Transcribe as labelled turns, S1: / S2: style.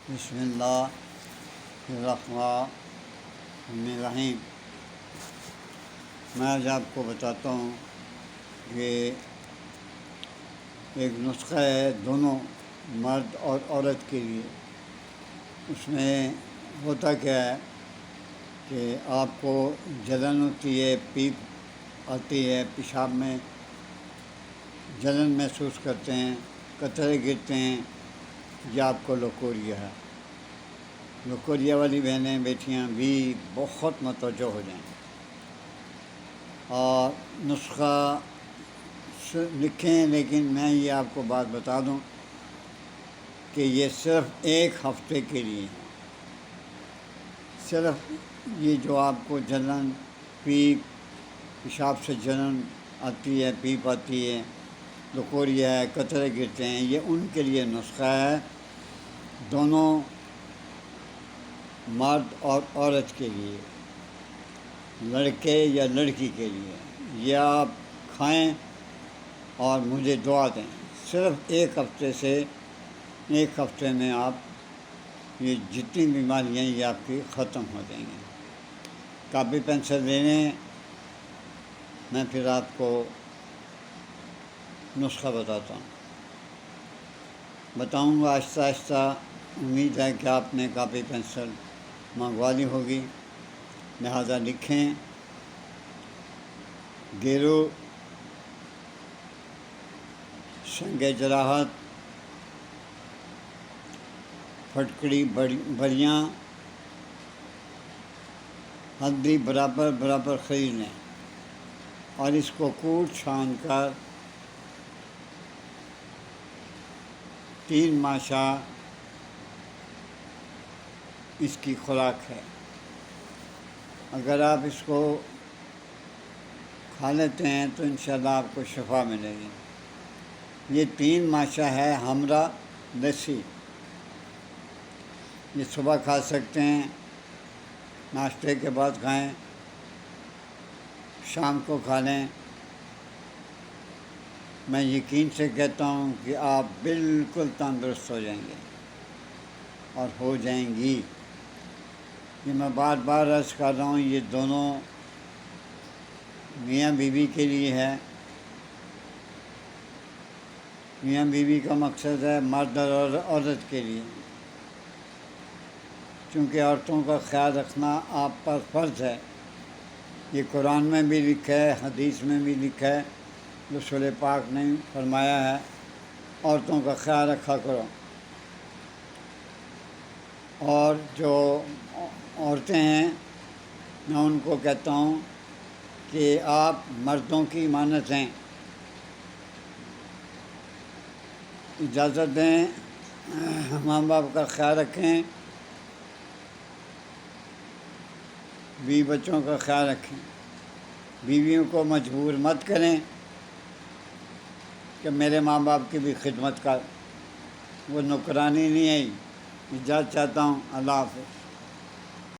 S1: بسم اللہ الرحمن الرحیم۔ میں آج آپ کو بتاتا ہوں کہ ایک نسخہ ہے دونوں مرد اور عورت کے لیے۔ اس میں ہوتا کیا ہے کہ آپ کو جلن ہوتی ہے، پیپ آتی ہے، پیشاب میں جلن محسوس کرتے ہیں، قطرے گرتے ہیں، یہ آپ کو لوکوریا ہے۔ لوکوریا والی بہنیں بیٹیاں بھی بہت متوجہ ہو جائیں اور نسخہ لکھیں، لیکن میں یہ آپ کو بات بتا دوں کہ یہ صرف ایک ہفتے کے لیے، صرف یہ جو آپ کو جلن، پیشاب سے جلن آتی ہے، پیپ آتی ہے، لوکوریا ہے، قطرے گرتے ہیں، یہ ان کے لیے نسخہ ہے، دونوں مرد اور عورت کے لیے، لڑکے یا لڑکی کے لیے۔ یہ آپ کھائیں اور مجھے دعا دیں۔ صرف ایک ہفتے میں آپ یہ جتنی بیماریاں یہ آپ کی ختم ہو جائیں گی۔ کاپی پینسل لے لیں، میں پھر آپ کو نسخہ بتاؤں گا آہستہ آہستہ۔ امید ہے کہ آپ نے کاپی پینسل منگوا لی ہوگی، لہٰذا لکھیں۔ گیرو، سنگ جراحت، پھٹکڑی بڑیاں، ہلدی برابر خرید لیں اور اس کو کوٹ چھان کر 3 ماشا اس کی خوراک ہے۔ اگر آپ اس کو کھا لیتے ہیں تو انشاءاللہ آپ کو شفا ملے گی۔ یہ 3 ماشا ہے ہمرا لسی، یہ صبح کھا سکتے ہیں، ناشتے کے بعد کھائیں، شام کو کھا لیں۔ میں یقین سے کہتا ہوں کہ آپ بالکل تندرست ہو جائیں گے اور ہو جائیں گی۔ یہ میں بار بار عرض کر رہا ہوں، یہ دونوں میاں بیوی کے لیے ہے۔ میاں بیوی کا مقصد ہے مرد اور عورت کے لیے، چونکہ عورتوں کا خیال رکھنا آپ پر فرض ہے۔ یہ قرآن میں بھی لکھا ہے، حدیث میں بھی لکھا ہے، رسول پاک نے فرمایا ہے عورتوں کا خیال رکھا کرو۔ اور جو عورتیں ہیں میں ان کو کہتا ہوں کہ آپ مردوں کی مانند ہیں، اجازت دیں، ماں باپ کا خیال رکھیں، بیوی بچوں کا خیال رکھیں، بیویوں کو مجبور مت کریں کہ میرے ماں باپ کی بھی خدمت کر، وہ نوکرانی نہیں ہے۔ اجازت چاہتا ہوں، اللہ حافظ۔